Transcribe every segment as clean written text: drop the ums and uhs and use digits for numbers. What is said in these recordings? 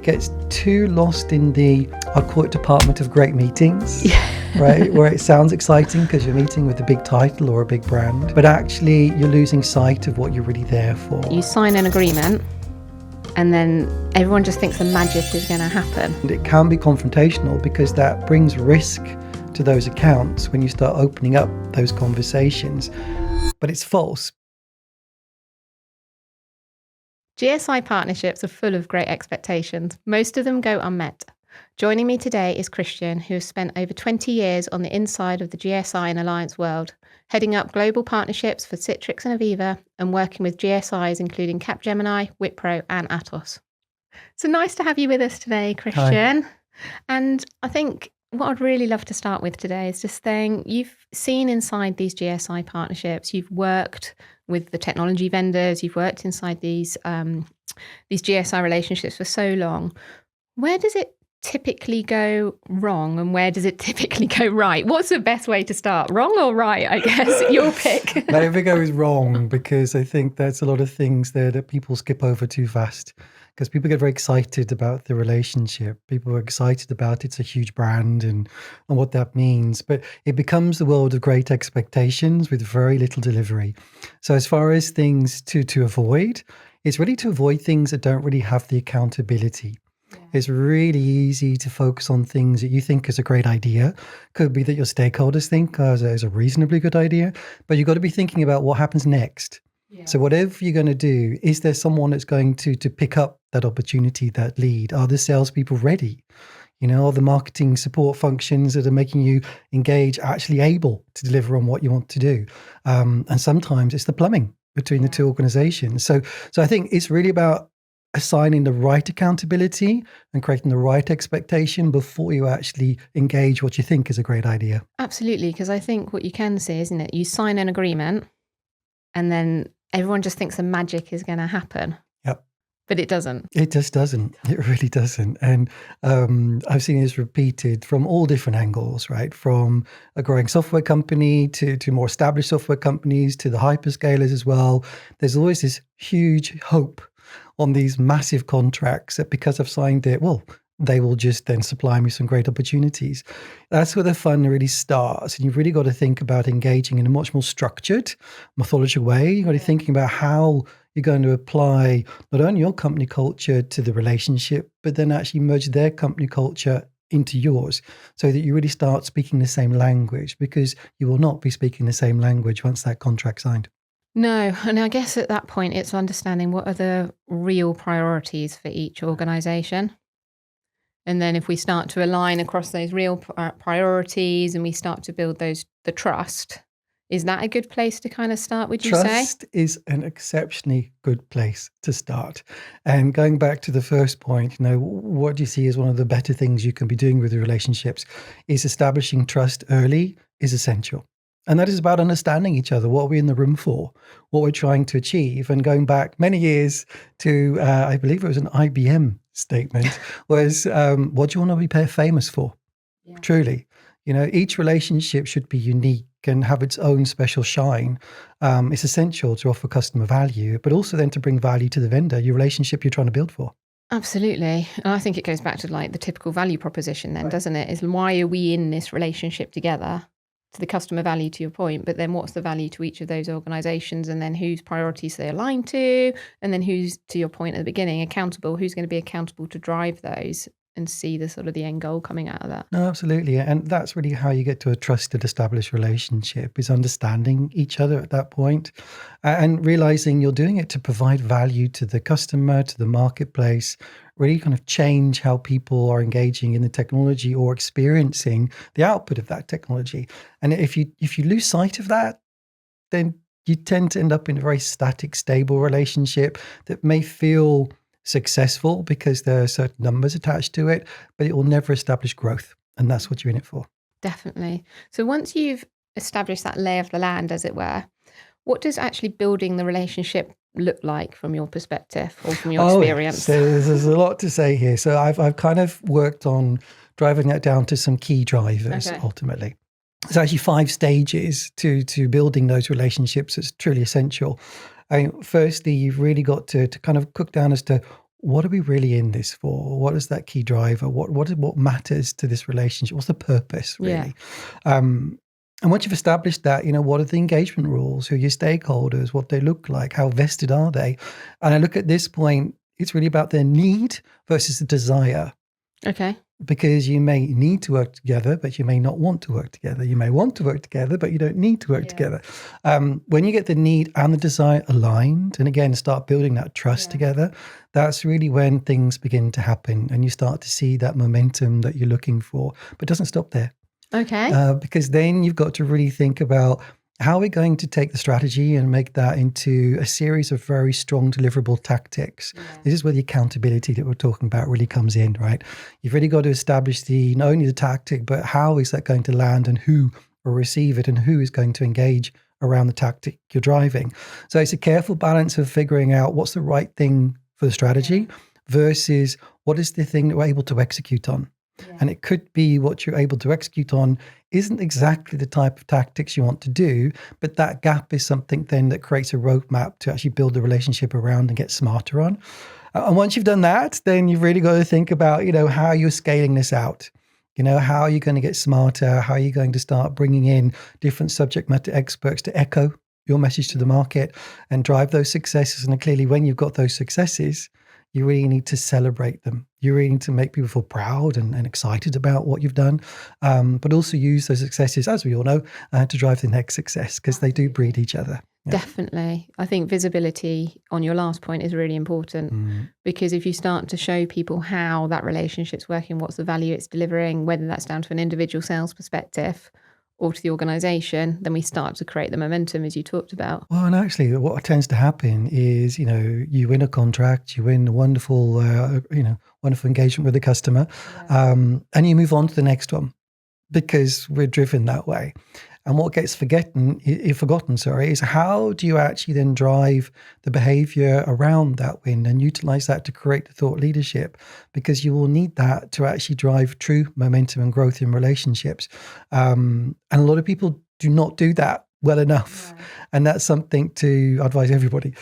it gets too lost in the, I'll call it department of great meetings, right? Where it sounds exciting because you're meeting with a big title or a big brand, but actually you're losing sight of what you're really there for. You sign an agreement and then everyone just thinks the magic is going to happen. And it can be confrontational because that brings risk to those accounts when you start opening up those conversations, but it's false. GSI partnerships are full of great expectations. Most of them go unmet. Joining me today is Kristian, who has spent over 20 years on the inside of the GSI and Alliance world, heading up global partnerships for Citrix and Aviva and working with GSIs including Capgemini, Wipro and Atos. So nice to have you with us today, Kristian. Hi. And I think what I'd really love to start with today is just saying you've seen inside these GSI partnerships, you've worked with the technology vendors, you've worked inside these GSI relationships for so long. Where does it typically go wrong and where does it typically go right? What's the best way to start? Wrong or right, I guess? Your pick. Maybe go is wrong because I think there's a lot of things there that people skip over too fast. Because people get very excited about the relationship. People are excited about it's a huge brand and what that means. But it becomes the world of great expectations with very little delivery. So as far as things to avoid, it's really to avoid things that don't really have the accountability. Yeah. It's really easy to focus on things that you think is a great idea. Could be that your stakeholders think is a reasonably good idea. But you've got to be thinking about what happens next. Yeah. So whatever you're going to do, is there someone that's going to pick up that opportunity, that lead? Are the salespeople ready? Are the marketing support functions that are making you engage actually able to deliver on what you want to do? And sometimes it's the plumbing between the two organizations. So I think it's really about assigning the right accountability and creating the right expectation before you actually engage what you think is a great idea. Absolutely, because I think what you can see, isn't it? You sign an agreement and then everyone just thinks the magic is going to happen. Yep. But it doesn't. It just doesn't. It really doesn't. And I've seen this repeated from all different angles, right? From a growing software company to more established software companies to the hyperscalers as well. There's always this huge hope on these massive contracts that because I've signed it, well, they will just then supply me some great opportunities. That's where the fun really starts. And you've really got to think about engaging in a much more structured, methodical way. You've got to be thinking about how you're going to apply not only your company culture to the relationship, but then actually merge their company culture into yours so that you really start speaking the same language, because you will not be speaking the same language once that contract's signed. No, and I guess at that point, it's understanding what are the real priorities for each organisation. And then if we start to align across those real priorities and we start to build the trust, is that a good place to kind of start, would you say? Trust is an exceptionally good place to start. And going back to the first point, what do you see as one of the better things you can be doing with your relationships is establishing trust early is essential. And that is about understanding each other, what we're in the room for, what we're trying to achieve. And going back many years to, I believe it was an IBM statement, was what do you want to be famous for? Yeah. Truly. Each relationship should be unique and have its own special shine. It's essential to offer customer value, but also then to bring value to the vendor, your relationship you're trying to build for. Absolutely. And I think it goes back to like the typical value proposition then, doesn't it? Is why are we in this relationship together? To the customer value, to your point, but then what's the value to each of those organizations, and then whose priorities they align to, and then who's, to your point at the beginning, accountable, who's going to be accountable to drive those and see the sort of the end goal coming out of that. No, absolutely. And that's really how you get to a trusted, established relationship, is understanding each other at that point and realizing you're doing it to provide value to the customer, to the marketplace, really kind of change how people are engaging in the technology or experiencing the output of that technology. And if you lose sight of that, then you tend to end up in a very static, stable relationship that may feel successful because there are certain numbers attached to it, but it will never establish growth. And that's what you're in it for. Definitely. So once you've established that lay of the land, as it were, what does actually building the relationship look like from your perspective or from your experience? So there's a lot to say here. So I've kind of worked on driving that down to some key drivers, ultimately. There's actually 5 stages to building those relationships that's truly essential. Firstly, you've really got to kind of cook down as to what are we really in this for? What is that key driver? What matters to this relationship? What's the purpose, really? And once you've established that, what are the engagement rules? Who are your stakeholders? What they look like? How vested are they? And I look at this point, it's really about their need versus the desire. Okay. Because you may need to work together, but you may not want to work together. You may want to work together, but you don't need to work together. When you get the need and the desire aligned, and again, start building that trust together, that's really when things begin to happen and you start to see that momentum that you're looking for. But it doesn't stop there. Okay. Because then you've got to really think about how we're going to take the strategy and make that into a series of very strong deliverable tactics. This is where the accountability that we're talking about really comes in, right? You've really got to establish not only the tactic, but how is that going to land and who will receive it and who is going to engage around the tactic you're driving. So it's a careful balance of figuring out what's the right thing for the strategy versus what is the thing that we're able to execute on. And it could be what you're able to execute on isn't exactly the type of tactics you want to do, but that gap is something then that creates a roadmap to actually build the relationship around and get smarter on. And once you've done that, then you've really got to think about, how you're scaling this out. How are you going to get smarter? How are you going to start bringing in different subject matter experts to echo your message to the market and drive those successes? And clearly, when you've got those successes, you really need to celebrate them. You really need to make people feel proud and excited about what you've done, but also use those successes, as we all know, to drive the next success because they do breed each other. Definitely. I think visibility on your last point is really important because if you start to show people how that relationship's working, what's the value it's delivering, whether that's down to an individual sales perspective or to the organisation, then we start to create the momentum as you talked about. Well, and actually what tends to happen is, you win a contract, you win a wonderful, wonderful engagement with the customer, and you move on to the next one because we're driven that way. And what gets forgotten, is how do you actually then drive the behavior around that win and utilize that to create the thought leadership? Because you will need that to actually drive true momentum and growth in relationships. And a lot of people do not do that well enough. Yeah. And that's something to advise everybody.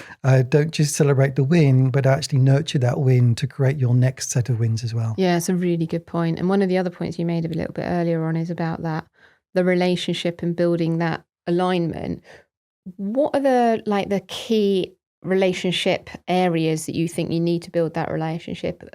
Don't just celebrate the win, but actually nurture that win to create your next set of wins as well. Yeah, it's a really good point. And one of the other points you made a little bit earlier on is about that, the relationship and building that alignment. What are the key relationship areas that you think you need to build that relationship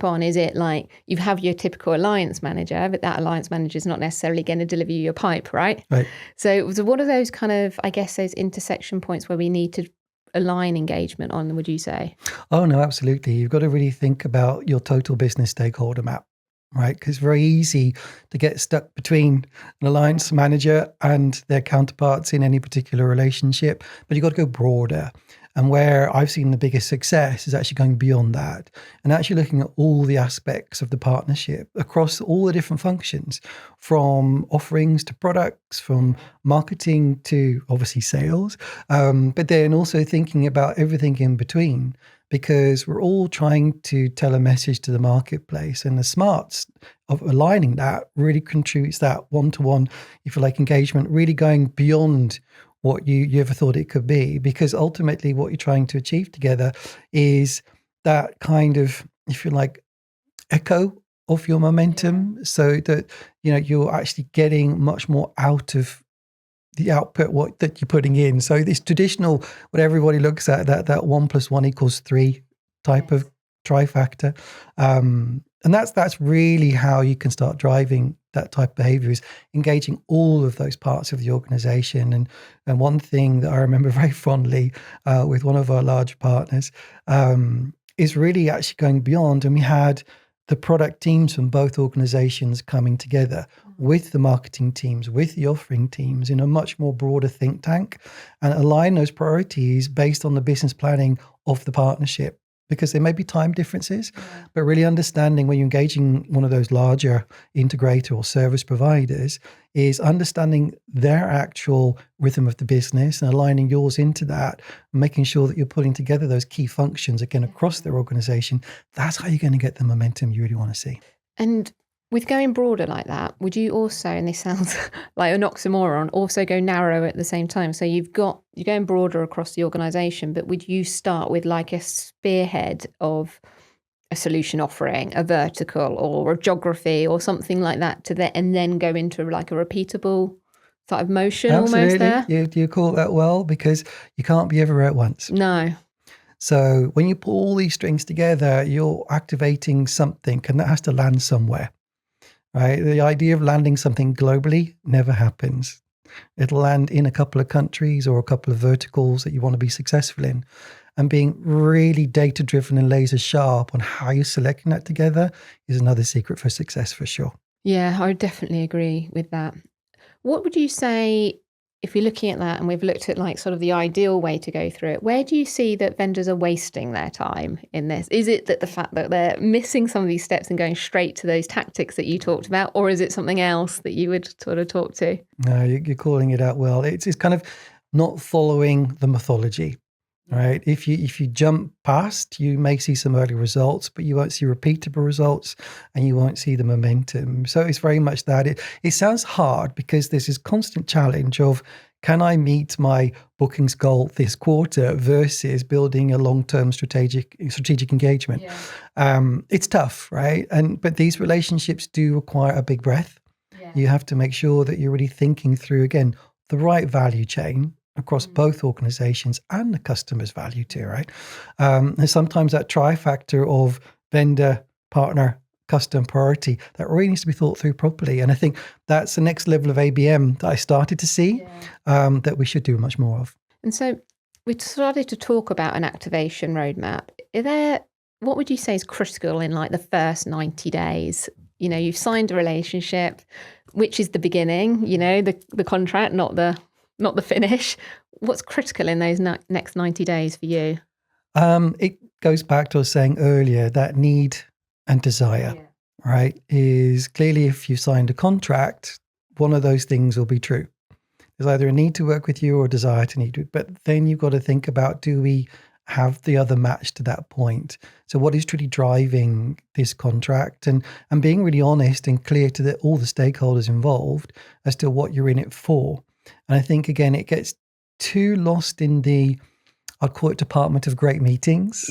on? Is it like you have your typical alliance manager, but that alliance manager is not necessarily going to deliver you your pipe, right? Right. So what are those kind of, I guess, those intersection points where we need to align engagement on, would you say? Oh, no, absolutely. You've got to really think about your total business stakeholder map. Right, because it's very easy to get stuck between an alliance manager and their counterparts in any particular relationship, but you've got to go broader. And where I've seen the biggest success is actually going beyond that and actually looking at all the aspects of the partnership across all the different functions, from offerings to products, from marketing to obviously sales, but then also thinking about everything in between. Because we're all trying to tell a message to the marketplace, and the smarts of aligning that really contributes that one-to-one, if you like, engagement, really going beyond what you ever thought it could be. Because ultimately what you're trying to achieve together is that kind of, if you like, echo of your momentum, so that you're actually getting much more out of the output that you're putting in. So this traditional, what everybody looks at, that 1 + 1 = 3 type of trifactor. And that's really how you can start driving that type of behavior, is engaging all of those parts of the organization. And one thing that I remember very fondly with one of our large partners is really actually going beyond. And we had the product teams from both organizations coming together with the marketing teams, with the offering teams in a much more broader think tank, and align those priorities based on the business planning of the partnership. Because there may be time differences, but really understanding when you're engaging one of those larger integrator or service providers is understanding their actual rhythm of the business and aligning yours into that, and making sure that you're putting together those key functions again across their organization. That's how you're going to get the momentum you really want to see. And With going broader like that, would you also, and this sounds like an oxymoron, also go narrow at the same time? So you're going broader across the organisation, but would you start with like a spearhead of a solution offering, a vertical or a geography or something like that and then go into like a repeatable sort of motion almost there? You call that well, because you can't be everywhere at once. No. So when you pull all these strings together, you're activating something, and that has to land somewhere. Right? The idea of landing something globally never happens. It'll land in a couple of countries or a couple of verticals that you want to be successful in. And being really data-driven and laser sharp on how you're selecting that together is another secret for success for sure. Yeah, I would definitely agree with that. What would you say, if we're looking at that and we've looked at like sort of the ideal way to go through it, where do you see that vendors are wasting their time in this? Is it that the fact that they're missing some of these steps and going straight to those tactics that you talked about, or is it something else that you would sort of talk to? No, you're calling it out well. It's kind of not following the mythology, right? If you jump past, you may see some early results, but you won't see repeatable results, and you won't see the momentum. So it's very much that. It sounds hard because there's this constant challenge of, can I meet my bookings goal this quarter versus building a long-term strategic engagement? Yeah. It's tough, right? But these relationships do require a big breath. Yeah. You have to make sure that you're really thinking through, again, the right value chain across both organizations and the customer's value too, right? And sometimes that trifactor of vendor, partner, custom, priority, that really needs to be thought through properly. And I think that's the next level of ABM that I started to see, that we should do much more of. And so we started to talk about an activation roadmap. What would you say is critical in like the first 90 days? You know, you've signed a relationship, which is the beginning, you know, the contract, not the finish. What's critical in those next 90 days for you? It goes back to what I was saying earlier, that need and desire, right? Is clearly, if you signed a contract, one of those things will be true. There's either a need to work with you or a desire to need to, but then you've got to think about, do we have the other match to that point? So what is truly driving this contract, and being really honest and clear to all the stakeholders involved as to what you're in it for. And I think, again, it gets too lost in the, I'd call it department of great meetings,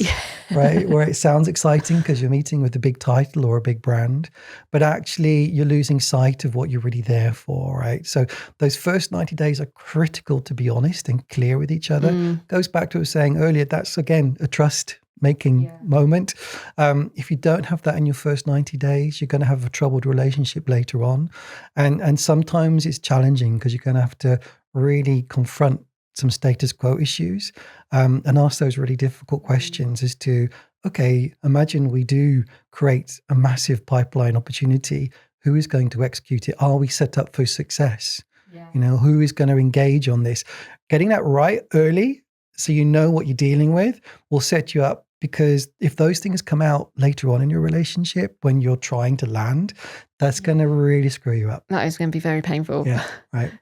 right? Where it sounds exciting because you're meeting with a big title or a big brand, but actually you're losing sight of what you're really there for, right? So those first 90 days are critical to be honest and clear with each other. Goes back to what I was saying earlier, that's, again, a trust-making moment. If you don't have that in your first 90 days, you're going to have a troubled relationship later on. And sometimes it's challenging because you're going to have to really confront some status quo issues, and ask those really difficult questions as to, okay, imagine we do create a massive pipeline opportunity. Who is going to execute it? Are we set up for success? You know, who is going to engage on this? Getting that right early, so you know what you're dealing with, will set you up, because if those things come out later on in your relationship when you're trying to land, that's going to really screw you up. That is going to be very painful. Yeah, right.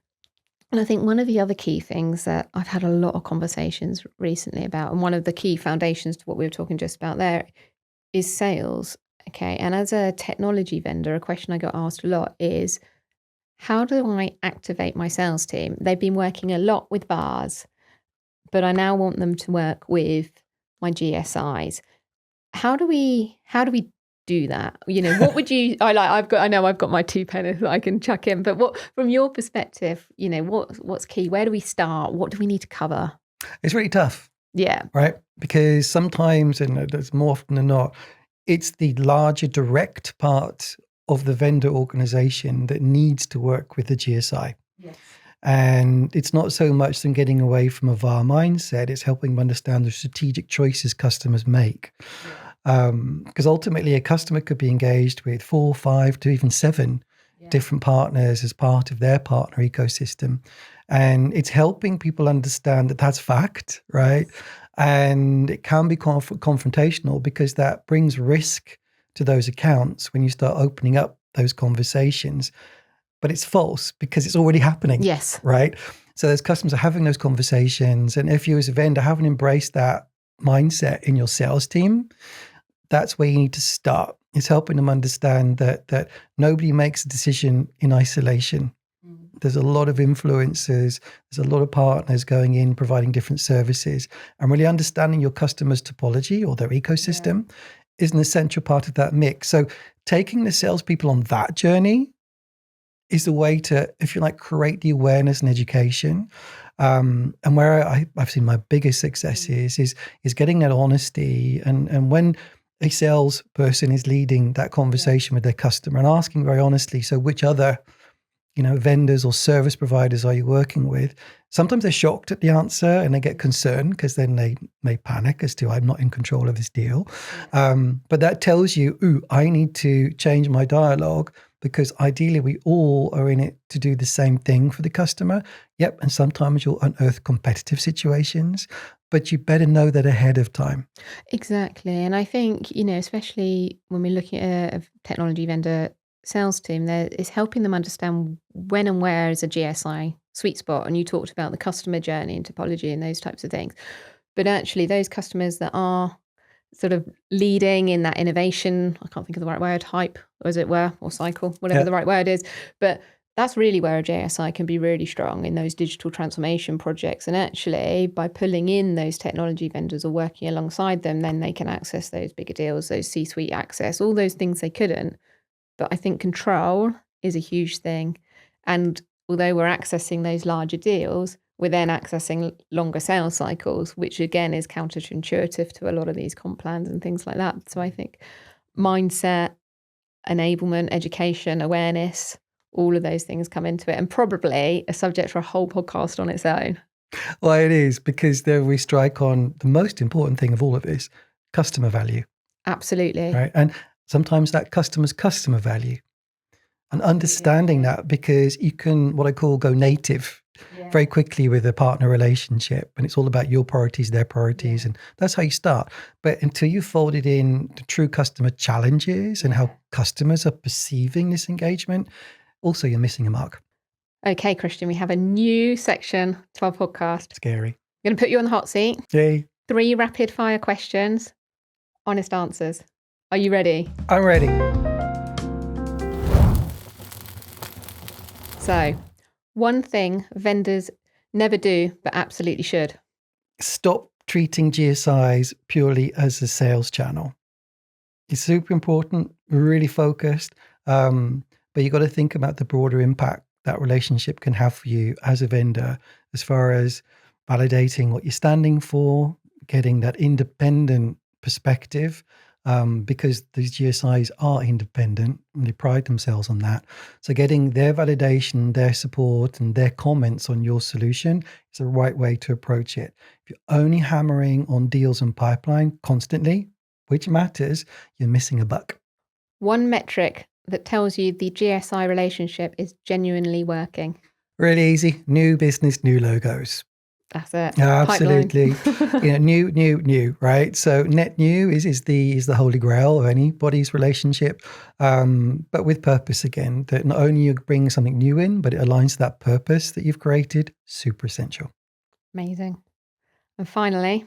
And I think one of the other key things that I've had a lot of conversations recently about, and one of the key foundations to what we were talking just about there, is sales. Okay. And as a technology vendor, a question I got asked a lot is, how do I activate my sales team? They've been working a lot with VARs, but I now want them to work with my GSIs. How do we do that? You know, what would you, I've got my 2 pennies that I can chuck in, but what, from your perspective, you know, what's key? Where do we start? What do we need to cover? It's really tough. Yeah. Right. Because sometimes, and it's more often than not, it's the larger direct part of the vendor organization that needs to work with the GSI. Yes. And it's not so much them getting away from a VAR mindset, it's helping them understand the strategic choices customers make. Because ultimately a customer could be engaged with 4, 5 to even 7 different partners as part of their partner ecosystem. And it's helping people understand that that's fact, right? And it can be confrontational, because that brings risk to those accounts when you start opening up those conversations. But it's false because it's already happening. Yes. Right? So those customers are having those conversations. And if you as a vendor haven't embraced that mindset in your sales team, that's where you need to start. It's helping them understand that nobody makes a decision in isolation. There's a lot of influencers, there's a lot of partners going in, providing different services, and really understanding your customer's topology or their ecosystem is an essential part of that mix. So taking the salespeople on that journey is the way to, if you like, create the awareness and education. And where I've seen my biggest successes is getting that honesty. And when a salesperson is leading that conversation with their customer and asking very honestly, so which other vendors or service providers are you working with? Sometimes they're shocked at the answer and they get concerned because then they may panic as to, I'm not in control of this deal. But that tells you, I need to change my dialogue, because ideally we all are in it to do the same thing for the customer. Yep. And sometimes you'll unearth competitive situations, but you better know that ahead of time. Exactly. And I think, especially when we're looking at a technology vendor sales team, there is helping them understand when and where is a GSI sweet spot. And you talked about the customer journey and topology and those types of things. But actually those customers that are sort of leading in that innovation, I can't think of the right word, hype, as it were, or cycle, whatever the right word is. But that's really where a GSI can be really strong, in those digital transformation projects. And actually, by pulling in those technology vendors or working alongside them, then they can access those bigger deals, those C-suite access, all those things they couldn't. But I think control is a huge thing. And although we're accessing those larger deals, we're then accessing longer sales cycles, which again is counterintuitive to a lot of these comp plans and things like that. So I think mindset, enablement, education, awareness, all of those things come into it, and probably a subject for a whole podcast on its own. Well, it is, because there we strike on the most important thing of all of this, customer value. Absolutely. Right. And sometimes that customer's customer value, and understanding that, because you can, what I call, go native very quickly with a partner relationship, and it's all about your priorities, their priorities, and that's how you start. But until you folded in the true customer challenges and how customers are perceiving this engagement, also you're missing a mark. Okay, Kristian, we have a new section to our podcast. Scary. I'm going to put you on the hot seat. Yay. 3 rapid fire questions, honest answers. Are you ready? I'm ready. So, one thing vendors never do, but absolutely should. Stop treating GSIs purely as a sales channel. It's super important, really focused, but you got to think about the broader impact that relationship can have for you as a vendor, as far as validating what you're standing for, getting that independent perspective, because these GSIs are independent and they pride themselves on that. So getting their validation, their support, and their comments on your solution is the right way to approach it. If you're only hammering on deals and pipeline constantly, which matters, you're missing a buck. One metric that tells you the GSI relationship is genuinely working. Really easy. New business, new logos. That's it. Absolutely. New, right? So net new is the holy grail of anybody's relationship, but with purpose again, that not only you bring something new in, but it aligns to that purpose that you've created. Super essential. Amazing. And finally,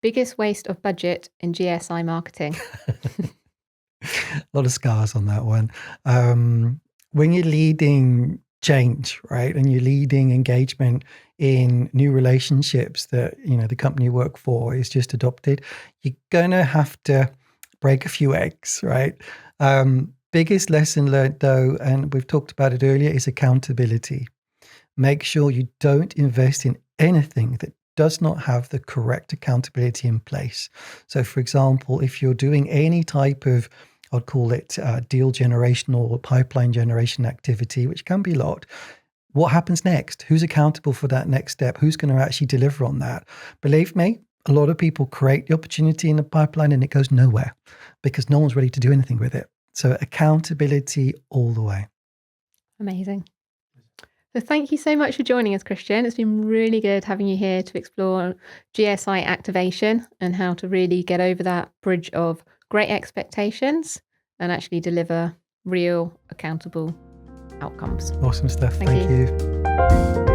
biggest waste of budget in GSI marketing. A lot of scars on that one. When you're leading change, right, and you're leading engagement in new relationships that the company you work for is just adopted, you're gonna have to break a few eggs, right? Biggest lesson learned, though, and we've talked about it earlier, is accountability. Make sure you don't invest in anything that does not have the correct accountability in place. So, for example, if you're doing any type of, I'd call it deal generation or pipeline generation activity, which can be a lot, what happens next? Who's accountable for that next step? Who's going to actually deliver on that? Believe me, a lot of people create the opportunity in the pipeline and it goes nowhere because no one's ready to do anything with it. So accountability all the way. Amazing. So thank you so much for joining us, Kristian. It's been really good having you here to explore GSI activation and how to really get over that bridge of great expectations and actually deliver real accountable outcomes. Awesome stuff. Thank you.